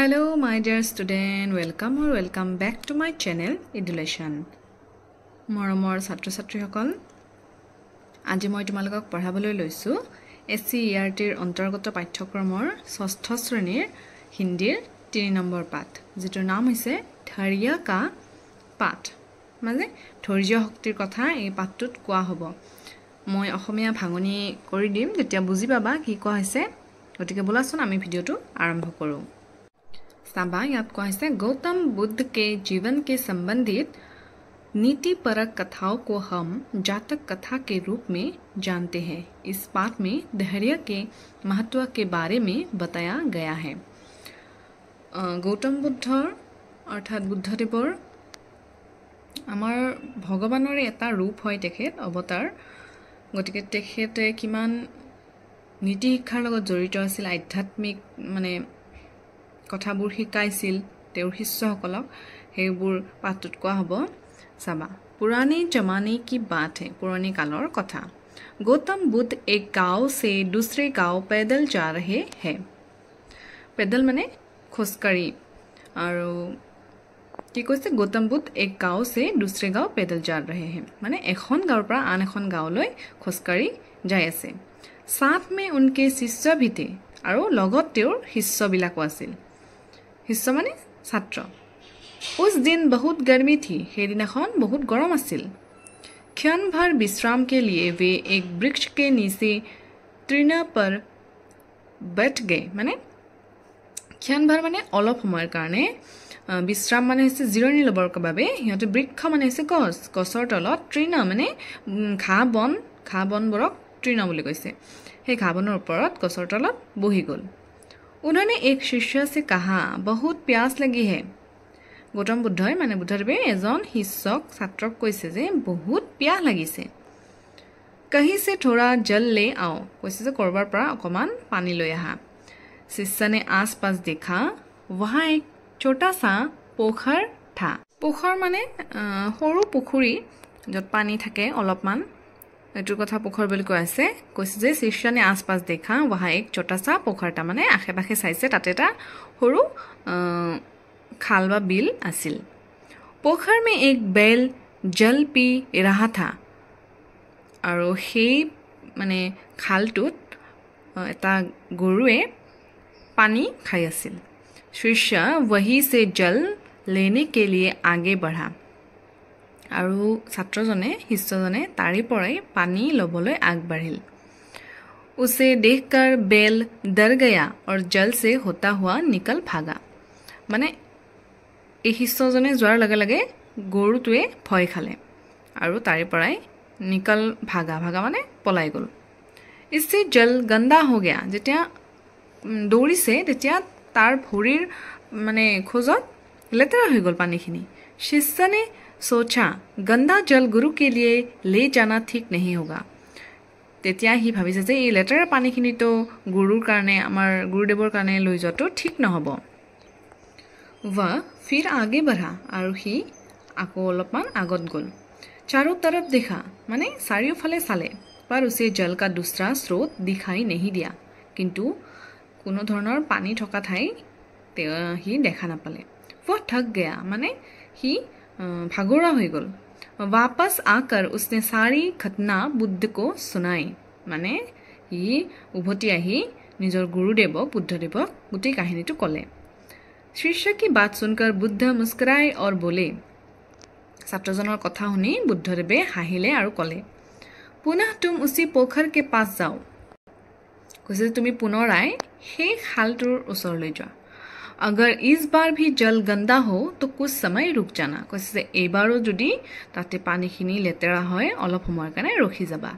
Hello my dear student, welcome back to my channel Education. Moromor ছাত্ৰ ছাত্ৰীসকল আজি মই তোমালোকক পঢ়াবলৈ লৈছো SCERT ৰ অন্তৰ্গত পাঠ্যক্ৰমৰ 6ষ্ঠ শ্ৰেণীৰ হিন্দীৰ 3 নম্বৰ পাঠ যেটোৰ নাম হৈছে ধৈৰ্য কা পাঠ মানে ধৈৰ্য শক্তিৰ কথা এই পাঠটোত কোৱা হ'ব মই অসমীয়া ভাঙনি কৰি দিম যেতিয়া বুজি পাবা কি কোৱা হৈছে গতিকে বলাচোন আমি ভিডিওটো আৰম্ভ কৰো साबा याद को है गौतम बुद्ध के जीवन के संबंधित नीति परक कथाओं को हम जातक कथा के रूप में जानते हैं। इस पाठ में धैर्य के महत्व के बारे में बताया गया है। गौतम बुद्ध अर्थात बुद्धदेवर आमार भगवानर एटा रूप है तेखेत अवतार गतिके तेखेते किमान नीति शिक्षार লগত জড়িত আছিল आध्यात्मिक माने কথাবোৰ শিকাইছিল তেওঁৰ শিষ্যসকলক হেবোৰ পাঠটোত কোৱা হ'ব সাবা पुराने जमाने की बात है पुराने काলৰ কথা गौतम बुद्ध एक गांव से दूसरे गांव पैदल जा रहे हैं पैदल माने खोजकाड़ी আৰু কি কৈছে गौतम बुद्ध एक गांव से दूसरे गांव पैदल जा रहे हैं माने এখন গাঁৱৰ পৰা আন এখন গাঁৱলৈ खोजकाड़ी যাই আছে साथ में उनके शिष्य भी थे আৰু লগত তেওঁৰ শিষ্যবিলাকো আছিল हिस्सा माने छात्र उस दिन बहुत गर्मी थी हे दिनाखन बहुत गरम आसिल क्षण भर विश्राम के लिए वे एक वृक्ष के नीचे तृण पर बैठ गए माने क्षण भर माने অলপ সময়ৰ কাৰণে विश्राम माने হৈছে জিৰণি লবৰ বাবে হিয়তে বৃক্ষ মানে হৈছে গছ গছৰ তলত তৃণ মানে ঘাঁ বন বৰক তৃণ বুলি কৈছে সেই ঘাঁ বনৰ ওপৰত গছৰ তলত বহি গল उन्होंने एक शिष्य से कहा बहुत प्यास लगी है गौतम बुद्धই মানে বুদ্ধদেৱে এজন শিষ্যক ছাত্ৰক কৈছে যে বহুত পিয়াহ লাগিছে कहीं से थोड़ा जल ले आओ কৈছে যে কৰবাৰ পৰা অকমান পানী লৈ আহা शिष्य ने आसपास देखा वहां एक छोटा सा पोखर था पोखर মানে সৰু পুখুৰী যত পানী থাকে অলপমান এটুৰ কথা পোখৰ বুলি কৈ আছে কৈছে যে शिष्य ने आसपास देखा वहां एक छोटा सा पोखर था माने आखे-पाखे চাইছে তাতে এটা সৰু খাল বা বিল আছিল पोखर में एक बैल जल पी रहा था আৰু সেই মানে খালটোত এটা গৰুৱে পানী খাই আছিল शिष्य वही से जल लेने के लिए आगे बढ़ा আৰু ছাত্ৰজনে শিষ্যজনে তাৰি পৰাই পানী লবলৈ আগবাঢ়িল उसे देखकर बैल डर गया और जल से होता हुआ निकल भागा माने এই শিষ্যজনে যোৱাৰ লগে লগে গৰুটোৱে ভয় খালে আৰু তাৰি পৰাই নিকল ভাগা মানে পলাই গল इससे जल गंदा हो गया যেতিয়া দৌৰিছে তেতিয়া তাৰ ভৰিৰ মানে খোজত লেতেৰা হৈ গল পানীখিনি शिष्य ने सोचा गंदा जल गुरु के लिए ले जाना ठीक नहीं होगा তেতিয়া হি ভাবিছে যে এই লেটাৰ পানীখিনি তো গুৰুৰ কাৰণে আমাৰ গুৰুদেৱৰ কাৰণে লৈ যোৱাটো ঠিক নহব वा फिर आगे बढ़ा আৰু হি আকৌ অলপমান আগত গল चारों तरफ देखा माने চাৰিওফালে চালে पर उसे जल का दूसरा स्रोत दिखाई नहीं दिया किंतु কোনো ধৰণৰ পানী থকা ঠাই হি দেখা নাপালে वो थक गया माने হি भागोरा हो गल वापस आकर उसने सारी घटना बुद्ध को सुनाई माने हि उभति आही निजर गुरुदेवक बुद्धदेवक गुटे कहानीটো कले शिष्य की बात सुनकर बुद्ध मुस्कुराए और बोले ছাত্ৰজনৰ কথা শুনি বুদ্ধদেৱে হাঁহিলে আৰু কলে पुनः तुम उसी पोखर के पास जाओ কৈছে তুমি পুনৰাই সেই খালটোৰ ওচৰলৈ যোৱা अगर इस बार भी जल गंदा हो तो कुछ समय रुक जाना কৈছে এবাৰো যদি তাতে পানীখিনি লেতেৰা হয় অলপ সময়ৰ কাৰণে ৰখি যাবা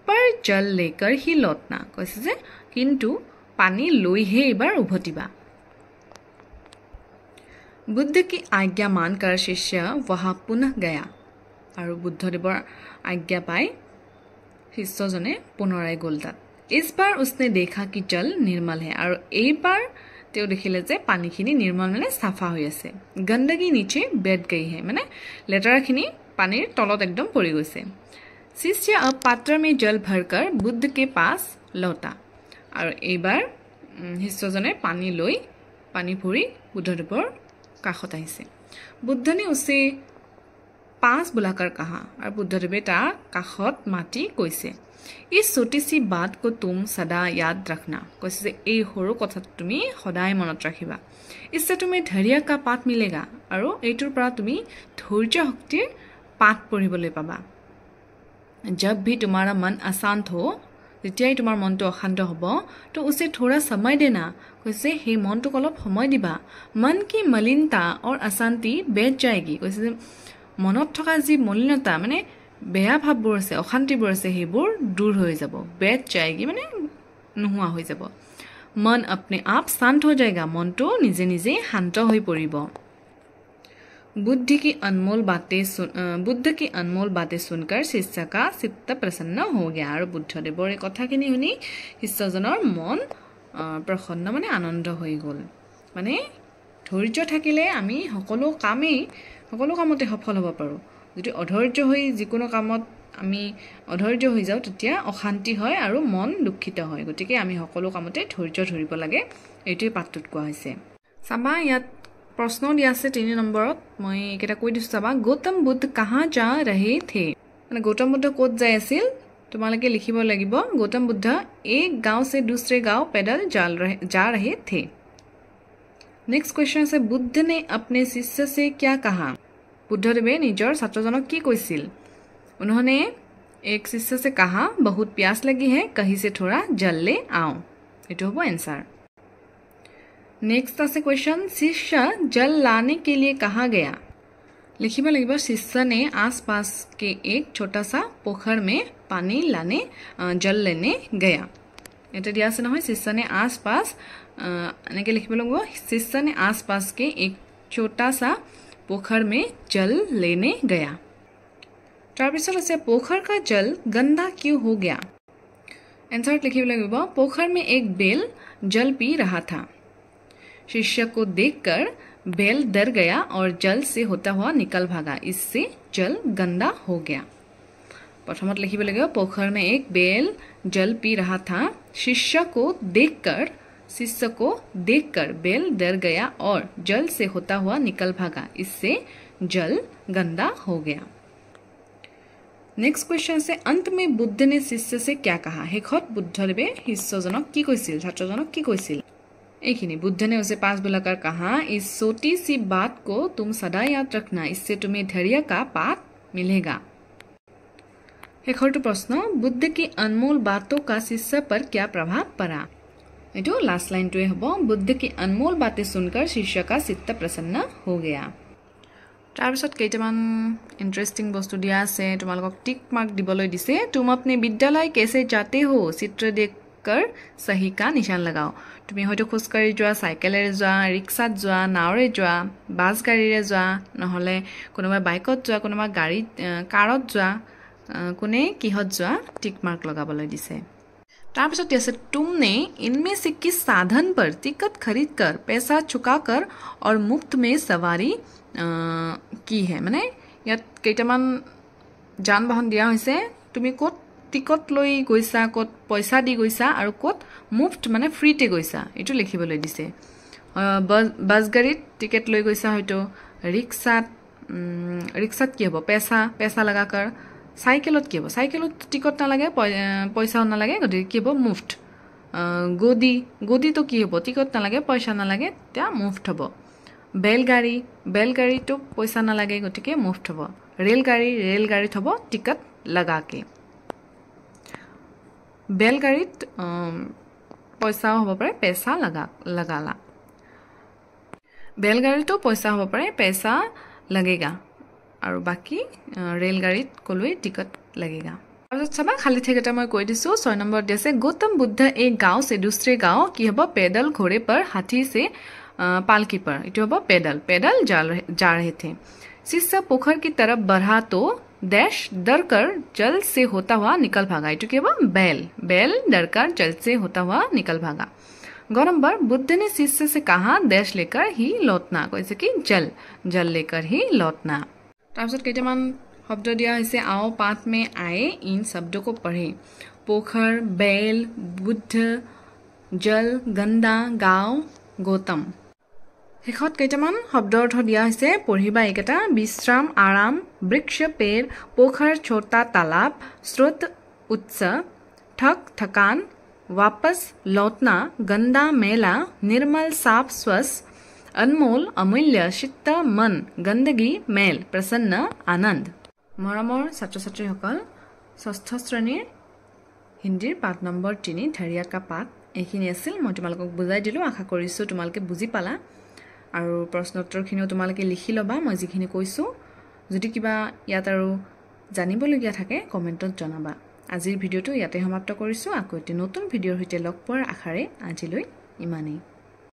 पर जल लेकर ही लौटना কৈছে যে কিন্তু পানী লৈহে এবাৰ উভতিবা बुद्ध की आज्ञा मानकर शिष्य वहां पुनः गया আৰু বুদ্ধদেৱৰ आज्ञा पाई শিষ্যজনে পুনৰাই গল তাত इस बार उसने देखा कि जल निर्मल है আৰু এইবাৰ तेও देखिले जे पानीखिनि निर्मल माने साफा হৈ আছে गंदगी नीचे बैठ गई है माने लेटराखिनि पानीर तলত एकदम परि গৈছে शिष्य अब पात्र में जल भरकर बुद्ध के पास लौटा আৰু এইবাৰ শিষ্যজনে পানী লৈ পানী ভৰি বুদ্ধদেৱৰ কাষত আহিছে बुद्ध ने उसे 5 बुलाकर कहा और बुद्धदेवे तार काखत माटी কৈছে इस छोटी सी बात को तुम सदा याद रखना কৈছে যে এই সৰু কথাটো তুমি সদায় মনত ৰাখিবা इससे तुम्हें धैर्य का पाठ मिलेगा আৰু এইটোৰ পৰা তুমি ধৈৰ্য শক্তিৰ পাঠ পঢ়িবলৈ পাবা जब भी तुम्हारा मन अशांत हो যেতিয়াই তোমাৰ মনটো অশান্ত হ'ব তো उसे थोड़ा समय देना কৈছে সেই মনটো অলপ সময় দিবা मन की मलिनता और अशांति बैठ जाएगी কৈছে যে মনত থকা যি মলিনতা মানে বেয়া ভাববোৰ আছে অশান্তিবোৰ আছে সেইবোৰ দূৰ হৈ যাব बैठ जाएगी মানে নোহোৱা হৈ যাব मन अपने आप शांत हो जाएगा मनটো নিজে নিজে শান্ত হৈ পৰিব बुद्ध की अनमोल बातें सुनकर शिष्य का चित्त प्रसन्न हो गया और बुद्धदेवर এই কথাখিনি শুনি শিষ্যজনৰ মন প্ৰসন্ন মানে আনন্দ হৈ গল মানে ধৈৰ্য থাকিলে আমি সকলো কামতে সফল হ'ব পাৰো যদি অধৈৰ্য হৈ যিকোনো কামত আমি অধৈৰ্য হৈ যাও তেতিয়া অশান্তি হয় আৰু মন দুখিত হয় গতিকে আমি সকলো কামতে ধৈৰ্য ধৰিব লাগে এইটোই পাঠটোত কোৱা হৈছে সাবা ইয়াত प्रश्न दिया আছে 3 নম্বৰত মই এটা কৈ দিছো চাবা গৌতম বুদ্ধ कहां जा रहे थे মানে গৌতম বুদ্ধ ক'ত যাই আছিল তোমালোকে লিখিব লাগিব গৌতম বুদ্ধ एक गांव से दूसरे गांव पैदल जा रहे थे नेक्स्ट क्वेश्चन है बुद्ध ने अपने शिष्य से क्या कहा बुद्धदेवे নিজৰ ছাত্ৰজনক কি কৈছিল उन्होंने एक शिष्य से कहा बहुत प्यास लगी है कहीं से थोड़ा जल ले आओ एटो हो आंसर नेक्स्ट আছে क्वेश्चन शिष्य जल लाने के लिए कहाँ गया लिखिब লাগিব शिष्य ने आसपास के एक छोटा सा पोखर में पानी लाने जल लेने गया এটা দিয়া আছে নহয় शिष्य ने आसपास এনেকে লিখিব লাগিব शिष्य ने आसपास के एक छोटा सा पोखर में जल लेने गया तार पिছত আছে पोखर का जल गंदा क्यों हो गया आंसर लिखिब লাগিব पोखर में एक बेल जल पी रहा था शिष्य को देखकर बैल डर गया और जल से होता हुआ निकल भागा इससे जल गंदा हो गया प्रथमत लिखिब লাগিব पोखर में एक बैल जल पी रहा था शिष्य को देखकर बैल डर गया और जल से होता हुआ निकल भागा इससे जल गंदा हो गया नेक्स्ट क्वेश्चन से अंत में बुद्ध ने शिष्य से क्या कहा हेखत बुद्धदेवे शिष्यजनक কি কৈছিল ছাত্ৰজনক কি কৈছিল एखिनी बुद्ध ने उसे 5 बुलाकर कहा इस छोटी सी बात को तुम सदा याद रखना इससे तुम्हें धैर्य का पाठ मिलेगा हेखरटु प्रश्न बुद्ध की अनमोल बातों का शिष्य पर क्या प्रभाव पड़ा एटो लास्ट लाइन टुए हबो बुद्ध की अनमोल बातें सुनकर शिष्य का चित्त प्रसन्न हो गया तार पिছত केइटामान इंटरेस्टिंग वस्तु दिया আছে তোমালোকক টিক মার্ক দিবলৈ দিছে तुम अपने विद्यालय कैसे जाते हो चित्र देखकर सही का निशान लगाओ তুমি হয়তো খুসকাৰি যোৱা সাইকেলেৰে যোৱা ৰিক্সাত যোৱা নাওৰে যোৱা বাস গাড়ীৰে যোৱা নহলে কোনোবা বাইকত যোৱা কোনোবা গাড়ী কাৰত যোৱা কোনে কিহত যোৱা টিক মার্ক लगाবলৈ দিছে तार पिছত আছে तुमने इनमें से किस साधन पर टिकट खरीदकर पैसा चुकाकर और मुफ्त में सवारी की है মানে ইয়াত কেইটামান যান বাহন দিয়া হৈছে তুমি ক'ত টিকট লৈ গৈছা ক'ত পইচা দি গৈছা আৰু ক'ত মুফ্ত মানে ফ্ৰীতে গৈছা এটো লিখিবলৈ দিছে বাস গাড়ীত টিকেট লৈ গৈছা হয়তো ৰিক্সাত কি হ'ব पैसा लगाकर साइकेलत কি হ'ব साइकेलत टिकट না লাগে পইচা না লাগে গতি কি হ'ব মুফ্ত গদি তো কি হ'ব টিকট না লাগে পইচা না লাগে তা মুফ্ত হ'ব बैलगाड़ी तो पैसा ना लगे गति के मुफ्त हब रेलगाड़ी हब टिकट लगा के बैलगाड़ीत पैसा हब पारे पैसा लगाला बैलगाड़ी तो पैसा हब पारे पैसा लगेगा और बाकी रेलगाड़ीत कोलोई टिकट लगेगा सब खाली थे मैं कै दिसो 6 नंबर दिसे गौतम बुद्ध एक गांव से दूसरे गांव की हब पैदल घोड़े पर हाथी से पालकी पर इतो हब पैदल जा रहे थे शिष्य पोखर की तरफ बढ़ा तो डैश डरकर जल से होता हुआ निकल भागा इतो के बैल डरकर जल से होता हुआ निकल भागा 9 नंबर बुद्ध ने शिष्य से कहा डैश लेकर ही लौटना कैसे कि जल लेकर ही लौटना तारपिছত केइटामान शब्द दिया হৈছে आओ पाठ में आए इन शब्दों को पढ़े पोखर बैल बुद्ध जल गंदा गांव गौतम শেষত কেইটামান শব্দ অৰ্থ দিয়া হৈছে পঢ়িবা এইকেইটা বিশ্ৰাম আৰাম বৃক্ষ পেৰ পোখৰ ছোটা তালাব স্ৰোত উৎস ठक थकान वापस लौटना गंदा मेला निर्मल साफ स्वच्छ अनमोल अमूल्य चित्त मन गंदगी मेल प्रसन्न आनंद मरমৰ ছাত্ৰ ছাত্ৰীসকল ষষ্ঠ শ্ৰেণীৰ হিন্দীৰ পাঠ নম্বৰ 3 ঢাৰিয়া কা পাঠ এইখিনি আছিল মই তোমালোকক বুজাই দিলো আশা কৰিছো তোমালোকে বুজি পালা আৰু প্ৰশ্ন উত্তৰখিনিও তোমালোকে লিখি লবা মই যিখিনি কৈছো যদি কিবা ইয়াত আৰু জানিবলগীয়া থাকে কমেন্টত জনাবা আজিৰ ভিডিওটো ইয়াতে সমাপ্ত কৰিছো আকৌ এটি নতুন ভিডিওৰ সৈতে লগ পোৱাৰ আশাৰে আজিলৈ ইমানেই